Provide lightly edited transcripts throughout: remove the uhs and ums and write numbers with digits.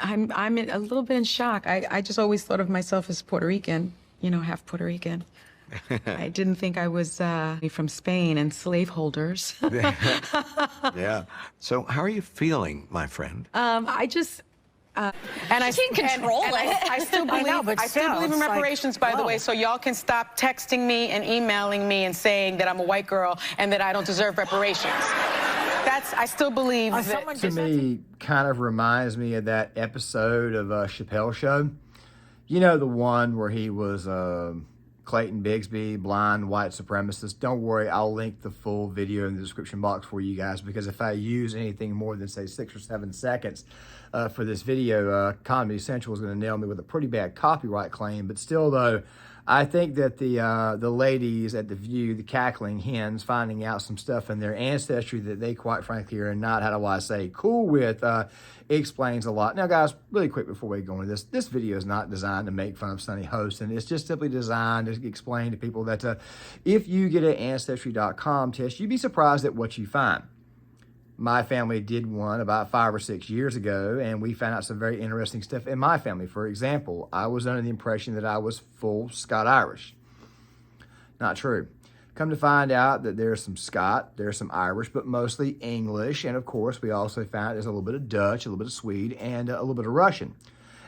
I'm a little bit in shock. I just always thought of myself as Puerto Rican, half Puerto Rican. I didn't think I was from Spain and slaveholders. Yeah. So how are you feeling, my friend? I just. And I can't control it. I still believe. I still believe in reparations, by the way. So y'all can stop texting me and emailing me and saying that I'm a white girl and that I don't deserve reparations. I still believe that. To me, kind of reminds me of that episode of Chappelle Show. You know, the one where he was Clayton Bigsby, blind white supremacist. Don't worry, I'll link the full video in the description box for you guys, because if I use anything more than, say, 6 or 7 seconds for this video, Comedy Central is going to nail me with a pretty bad copyright claim. But still, though, I think that the ladies at The View, the cackling hens, finding out some stuff in their ancestry that they, quite frankly, are not, how do I say, cool with, explains a lot. Now, guys, really quick before we go into this video is not designed to make fun of Sonny Hostin. It's just simply designed to explain to people that if you get an Ancestry.com test, you'd be surprised at what you find. My family did one about 5 or 6 years ago, and we found out some very interesting stuff in my family. For example, I was under the impression that I was full Scot-Irish. Not true. Come to find out that there's some Scot, there's some Irish, but mostly English. And of course, we also found there's a little bit of Dutch, a little bit of Swede, and a little bit of Russian.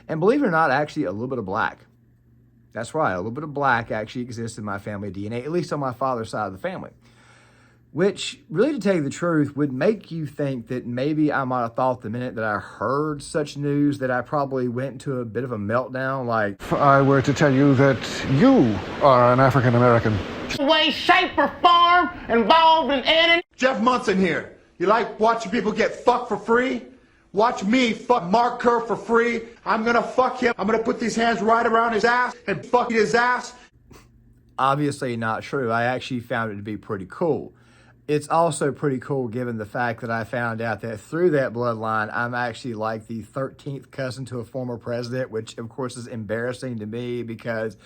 And believe it or not, actually a little bit of black. That's right, a little bit of black actually exists in my family DNA, at least on my father's side of the family. Which, really, to tell you the truth, would make you think that maybe I might have thought the minute that I heard such news that I probably went into a bit of a meltdown, like, if I were to tell you that you are an African American. Way, shape, or form involved in any. Jeff Munson here. You like watching people get fucked for free? Watch me fuck Mark Kerr for free. I'm gonna fuck him. I'm gonna put these hands right around his ass and fuck his ass. Obviously not true. I actually found it to be pretty cool. It's also pretty cool given the fact that I found out that through that bloodline, I'm actually like the 13th cousin to a former president, which of course is embarrassing to me because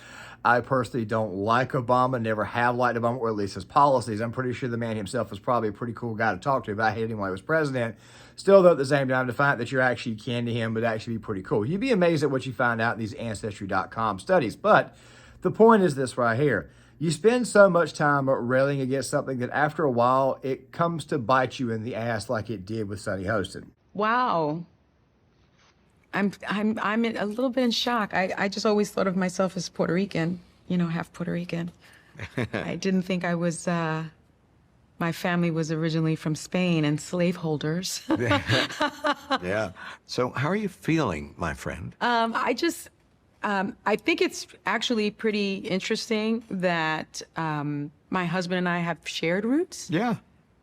I personally don't like Obama, never have liked Obama, or at least his policies. I'm pretty sure the man himself was probably a pretty cool guy to talk to, but I hated him while he was president. Still, though, at the same time, to find that you're actually kin to him would actually be pretty cool. You'd be amazed at what you find out in these Ancestry.com studies. But the point is this right here. You spend so much time railing against something that after a while, it comes to bite you in the ass like it did with Sonny Hostin. Wow. I'm a little bit in shock. I just always thought of myself as Puerto Rican, half Puerto Rican. I didn't think I was, my family was originally from Spain and slaveholders. Yeah. So how are you feeling, my friend? I think it's actually pretty interesting that my husband and I have shared roots. Yeah.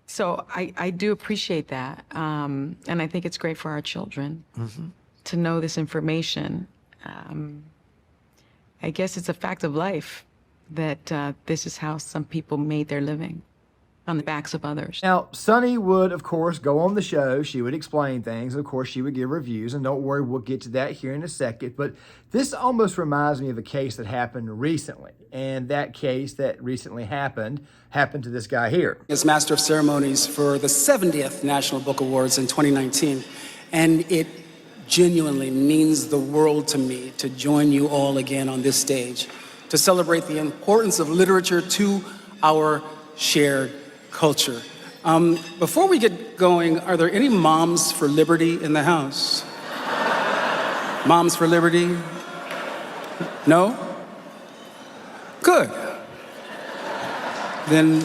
So I do appreciate that. And I think it's great for our children to know this information. I guess it's a fact of life that this is how some people made their living, on the backs of others. Now, Sonny would, of course, go on the show. She would explain things. Of course, she would give reviews. And don't worry, we'll get to that here in a second. But this almost reminds me of a case that happened recently. And that case that recently happened to this guy here. As Master of Ceremonies for the 70th National Book Awards in 2019. And it genuinely means the world to me to join you all again on this stage to celebrate the importance of literature to our shared culture. Before we get going, are there any moms for liberty in the house? Moms for liberty? No? Good. Then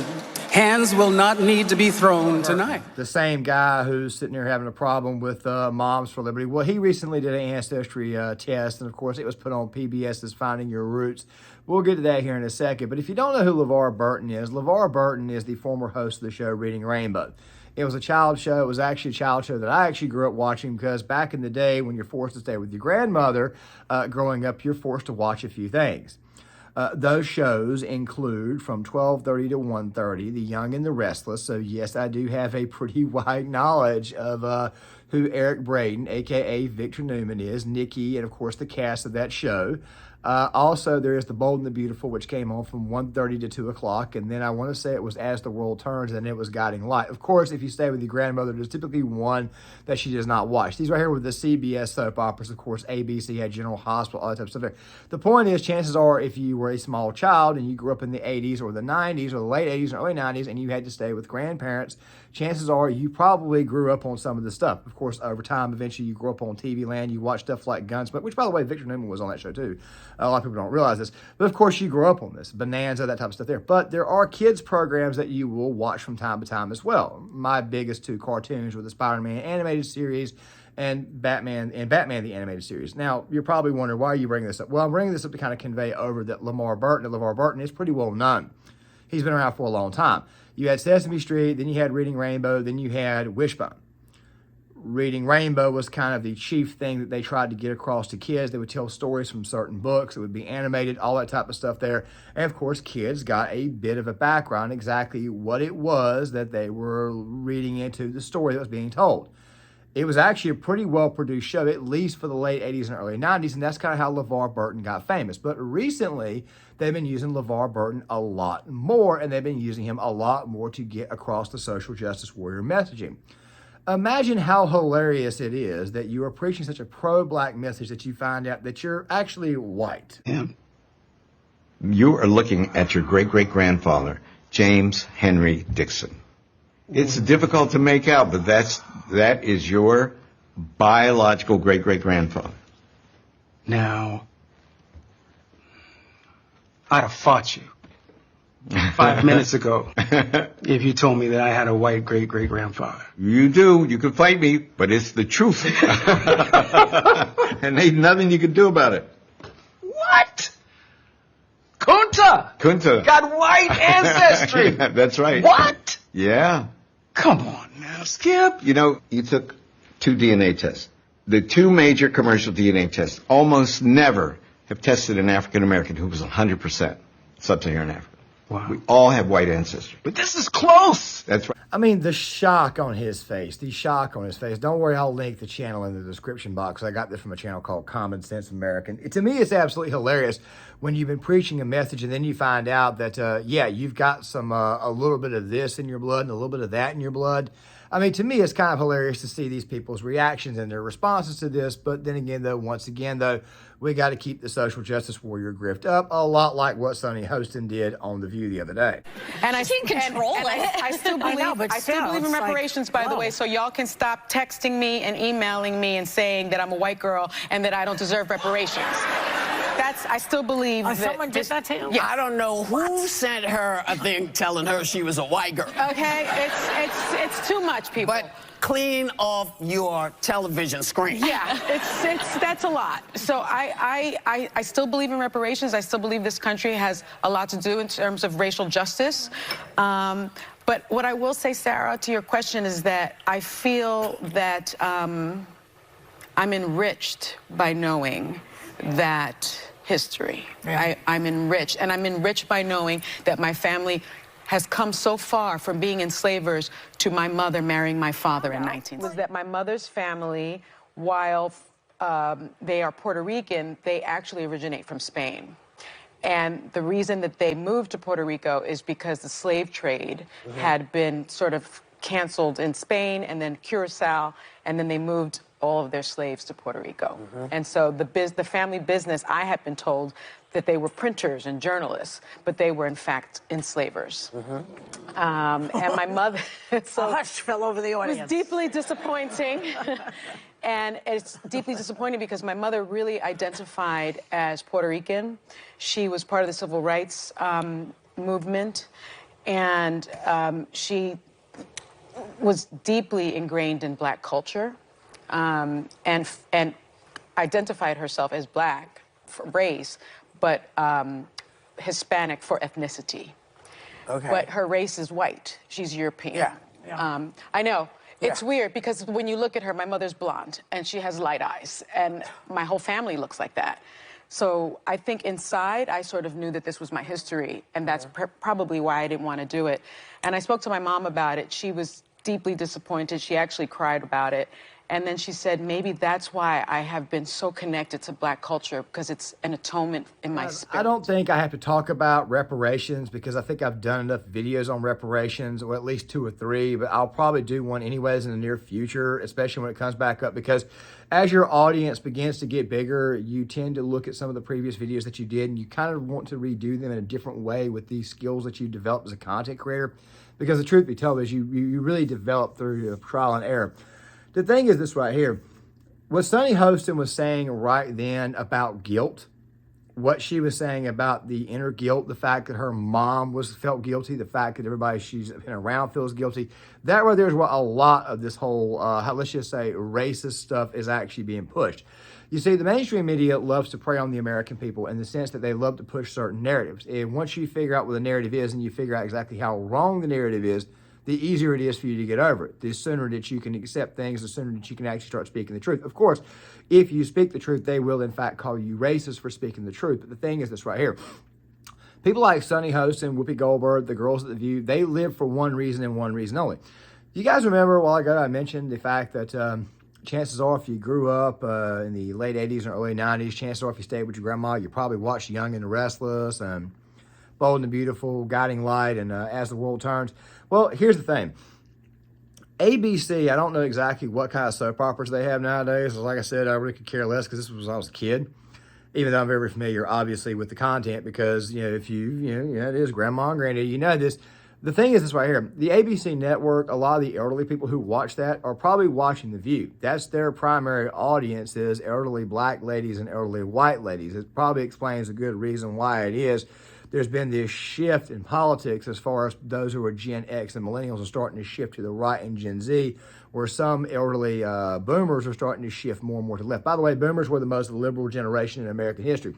hands will not need to be thrown tonight. The same guy who's sitting there having a problem with Moms for Liberty. Well, he recently did an Ancestry test, and of course it was put on PBS's Finding Your Roots. We'll get to that here in a second. But if you don't know who LeVar Burton is the former host of the show Reading Rainbow. It was a child show. It was actually a child show that I actually grew up watching because back in the day when you're forced to stay with your grandmother, growing up, you're forced to watch a few things. Those shows include from 12:30 to 1:30, The Young and the Restless. So yes, I do have a pretty wide knowledge of who Eric Braeden, a.k.a. Victor Newman is, Nikki, and of course the cast of that show. Also, there is The Bold and the Beautiful, which came on from 1:30 to 2 o'clock. And then I want to say it was As the World Turns, and it was Guiding Light. Of course, if you stay with your grandmother, there's typically one that she does not watch. These right here were the CBS soap operas. Of course, ABC had General Hospital, all that type of stuff there. The point is, chances are, if you were a small child and you grew up in the 80s or the 90s or the late 80s or early 90s and you had to stay with grandparents, chances are you probably grew up on some of this stuff. Of course, over time, eventually you grew up on TV Land. You watch stuff like Gunsmoke, which, by the way, Victor Newman was on that show too. A lot of people don't realize this. But, of course, you grew up on this. Bonanza, that type of stuff there. But there are kids' programs that you will watch from time to time as well. My biggest two cartoons were the Spider-Man animated series and Batman the animated series. Now, you're probably wondering, why are you bringing this up? Well, I'm bringing this up to kind of convey over that LeVar Burton is pretty well known. He's been around for a long time. You had Sesame Street, then you had Reading Rainbow, then you had Wishbone. Reading Rainbow was kind of the chief thing that they tried to get across to kids. They would tell stories from certain books. It would be animated, all that type of stuff there. And, of course, kids got a bit of a background exactly what it was that they were reading into the story that was being told. It was actually a pretty well-produced show, at least for the late 80s and early 90s, and that's kind of how LeVar Burton got famous. But recently, they've been using LeVar Burton a lot more, and they've been using him a lot more to get across the social justice warrior messaging. Imagine how hilarious it is that you are preaching such a pro-black message that you find out that you're actually white. Yeah. You are looking at your great-great-grandfather, James Henry Dixon. It's difficult to make out, but that is your biological great-great-grandfather. Now, I'd have fought you 5 minutes ago if you told me that I had a white great-great-grandfather. You do. You can fight me, but it's the truth. And ain't nothing you can do about it. What? Kunta got white ancestry. Yeah, that's right. What? Yeah. Come on now, Skip. You know, you took 2 DNA tests. The 2 major commercial DNA tests almost never have tested an African American who was 100% sub-Saharan African. Wow. We all have white ancestry. But this is close. That's right. I mean, the shock on his face. Don't worry, I'll link the channel in the description box. I got this from a channel called Common Sense American. To me, it's absolutely hilarious when you've been preaching a message and then you find out that, you've got some a little bit of this in your blood and a little bit of that in your blood. I mean, to me, it's kind of hilarious to see these people's reactions and their responses to this. But then again, once again, we got to keep the social justice warrior grift up, a lot like what Sonny Hostin did on The View the other day. And I can't control it. I still believe in reparations, by the way, so y'all can stop texting me and emailing me and saying that I'm a white girl and that I don't deserve reparations. I still believe that someone did that to you? Yeah. I don't know who sent her a thing telling her she was a white girl. Okay, it's too much, people. But clean off your television screen. Yeah, that's a lot. So I still believe in reparations. I still believe this country has a lot to do in terms of racial justice. But what I will say, Sarah, to your question is that I feel that I'm enriched by knowing that history. Yeah. I'm enriched, and I'm enriched by knowing that my family has come so far from being enslavers to my mother marrying my father in 1960. Was that my mother's family, while they are Puerto Rican, they actually originate from Spain. And the reason that they moved to Puerto Rico is because the slave trade had been sort of canceled in Spain and then Curacao, and then they moved all of their slaves to Puerto Rico. And so the family business, I had been told that they were printers and journalists, but they were in fact enslavers. And my mother, so A hush fell over the audience. It was deeply disappointing. And it's deeply disappointing because my mother really identified as Puerto Rican. She was part of the civil rights movement, and she was deeply ingrained in black culture, and identified herself as black for race, but Hispanic for ethnicity. Okay. But her race is white. She's European. Yeah. I know. It's weird because when you look at her, my mother's blonde and she has light eyes, and my whole family looks like that. So I think inside, I sort of knew that this was my history, and that's probably why I didn't want to do it. And I spoke to my mom about it. She was deeply disappointed. She actually cried about it. And then she said, maybe that's why I have been so connected to Black culture, because it's an atonement in my spirit. I don't think I have to talk about reparations because I think I've done enough videos on reparations, or at least 2 or 3, but I'll probably do one anyways in the near future, especially when it comes back up, because as your audience begins to get bigger, you tend to look at some of the previous videos that you did and you kind of want to redo them in a different way with these skills that you developed as a content creator. Because the truth be told is you really develop through trial and error. The thing is this right here. What Sunny Hostin was saying right then about guilt, what she was saying about the inner guilt, the fact that her mom felt guilty, the fact that everybody she's been around feels guilty, that right there is what a lot of this whole, let's just say, racist stuff is actually being pushed. You see, the mainstream media loves to prey on the American people in the sense that they love to push certain narratives. And once you figure out what the narrative is and you figure out exactly how wrong the narrative is, the easier it is for you to get over it. The sooner that you can accept things, the sooner that you can actually start speaking the truth. Of course, if you speak the truth, they will in fact call you racist for speaking the truth. But the thing is this right here. People like Sunny Hostin, Whoopi Goldberg, the girls at The View, they live for one reason and one reason only. You guys remember a while ago I mentioned the fact that chances are if you grew up in the late 80s and early 90s, chances are if you stayed with your grandma, you probably watched Young and the Restless, Bold and the Beautiful, Guiding Light, and As the World Turns. Well, here's the thing. ABC, I don't know exactly what kind of soap operas they have nowadays. Like I said, I really could care less because this was when I was a kid. Even though I'm very familiar, obviously, with the content because, if it is grandma and granddaddy, you know this. The thing is this right here. The ABC network, a lot of the elderly people who watch that are probably watching The View. That's their primary audience is elderly Black ladies and elderly white ladies. It probably explains a good reason why it is. There's been this shift in politics as far as those who are Gen X and millennials are starting to shift to the right and Gen Z, where some elderly boomers are starting to shift more and more to the left. By the way, boomers were the most liberal generation in American history.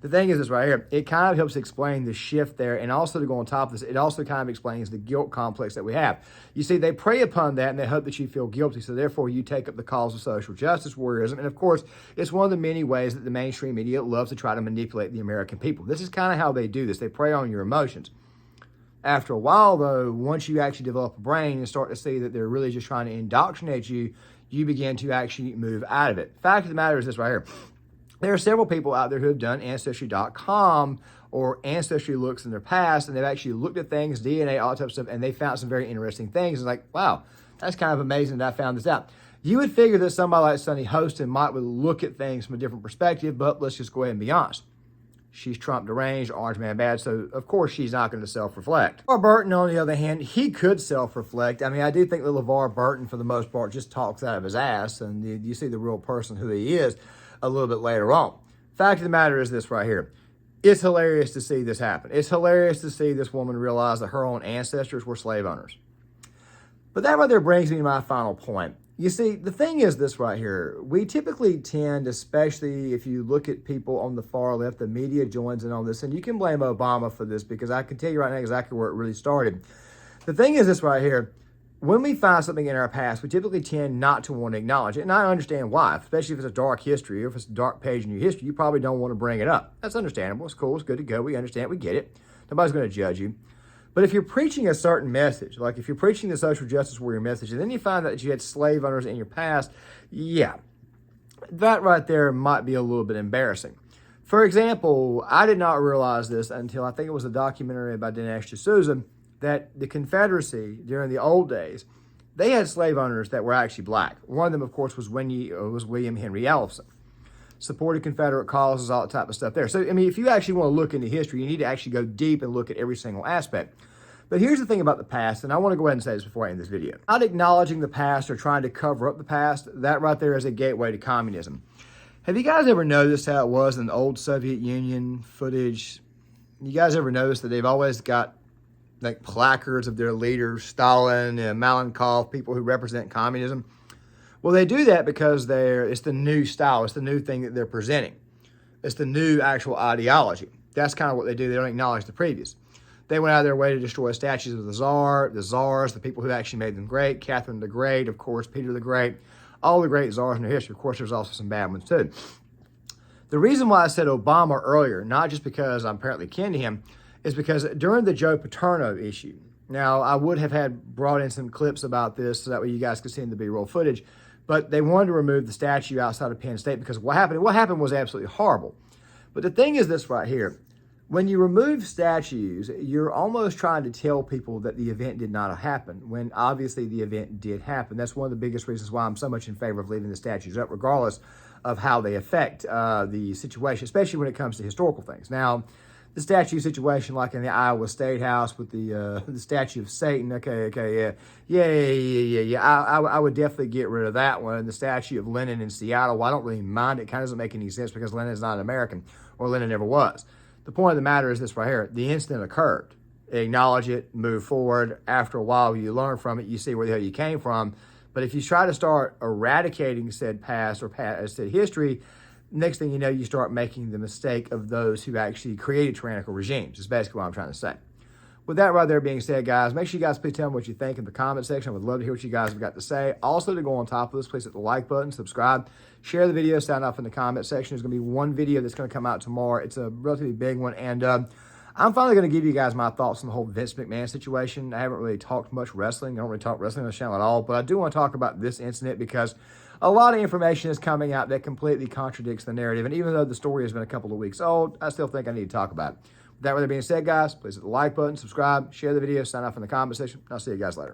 The thing is this right here, it kind of helps explain the shift there, and also to go on top of this, it also kind of explains the guilt complex that we have. You see, they prey upon that and they hope that you feel guilty, so therefore you take up the cause of social justice warriorism, and of course, it's one of the many ways that the mainstream media loves to try to manipulate the American people. This is kind of how they do this. They prey on your emotions. After a while, though, once you actually develop a brain and start to see that they're really just trying to indoctrinate you, you begin to actually move out of it. Fact of the matter is this right here. There are several people out there who have done Ancestry.com or Ancestry looks in their past, and they've actually looked at things, DNA, all that type of stuff, and they found some very interesting things. It's like, wow, that's kind of amazing that I found this out. You would figure that somebody like Sunny Hostin might look at things from a different perspective, but let's just go ahead and be honest. She's Trump deranged, orange man bad, so of course she's not going to self-reflect. LeVar Burton, on the other hand, he could self-reflect. I mean, I do think that LeVar Burton, for the most part, just talks out of his ass, and you see the real person who he is a little bit later on. Fact of the matter is this right here. It's hilarious to see this happen. It's hilarious to see this woman realize that her own ancestors were slave owners. But that right there brings me to my final point. You see, the thing is this right here. We typically tend, especially if you look at people on the far left, the media joins in on this, and you can blame Obama for this because I can tell you right now exactly where it really started. The thing is this right here. When we find something in our past, we typically tend not to want to acknowledge it. And I understand why, especially if it's a dark history or if it's a dark page in your history, you probably don't want to bring it up. That's understandable. It's cool. It's good to go. We understand. We get it. Nobody's going to judge you. But if you're preaching a certain message, like if you're preaching the social justice warrior message, and then you find that you had slave owners in your past, yeah, that right there might be a little bit embarrassing. For example, I did not realize this until I think it was a documentary by Dinesh D'Souza, that the Confederacy, during the old days, they had slave owners that were actually Black. One of them, of course, was William Henry Ellison. Supported Confederate causes, all that type of stuff there. So, I mean, if you actually want to look into history, you need to actually go deep and look at every single aspect. But here's the thing about the past, and I want to go ahead and say this before I end this video. Not acknowledging the past or trying to cover up the past, that right there is a gateway to communism. Have you guys ever noticed how it was in the old Soviet Union footage? You guys ever noticed that they've always got like placards of their leaders, Stalin and Malenkov, people who represent communism? Well, they do that because it's the new style. It's the new thing that they're presenting. It's the new actual ideology. That's kind of what they do. They don't acknowledge the previous. They went out of their way to destroy statues of the czar, the czars, the people who actually made them great, Catherine the Great, of course, Peter the Great, all the great czars in their history. Of course, there's also some bad ones too. The reason why I said Obama earlier, not just because I'm apparently kin to him, is because during the Joe Paterno issue, now I would have brought in some clips about this so that way you guys could see in the B-roll footage, But they wanted to remove the statue outside of Penn State because what happened was absolutely horrible. But the thing is this right here. When you remove statues, you're almost trying to tell people that the event did not happen, when obviously the event did happen. That's one of the biggest reasons why I'm so much in favor of leaving the statues up, regardless of how they affect the situation, especially when it comes to historical things. Now, the statue situation, like in the Iowa State House with the statue of Satan, yeah. I would definitely get rid of that one. And the statue of Lenin in Seattle, well, I don't really mind it. It kind of doesn't make any sense because Lenin is not an American, or Lenin never was. The point of the matter is this right here. The incident occurred. Acknowledge it, move forward. After a while, you learn from it. You see where the hell you came from. But if you try to start eradicating said past or said history, next thing you know, you start making the mistake of those who actually created tyrannical regimes. Is basically what I'm trying to say. With that right there being said, guys, make sure you guys please tell me what you think in the comment section. I would love to hear what you guys have got to say. Also, to go on top of this, please hit the like button, subscribe, share the video, sound off in the comment section. There's going to be one video that's going to come out tomorrow. It's a relatively big one, and I'm finally going to give you guys my thoughts on the whole Vince McMahon situation. I haven't really talked much wrestling. I don't really talk wrestling on the channel at all, but I do want to talk about this incident because a lot of information is coming out that completely contradicts the narrative, and even though the story has been a couple of weeks old, I still think I need to talk about it. With that being said, guys, please hit the like button, subscribe, share the video, sign off in the comment section. I'll see you guys later.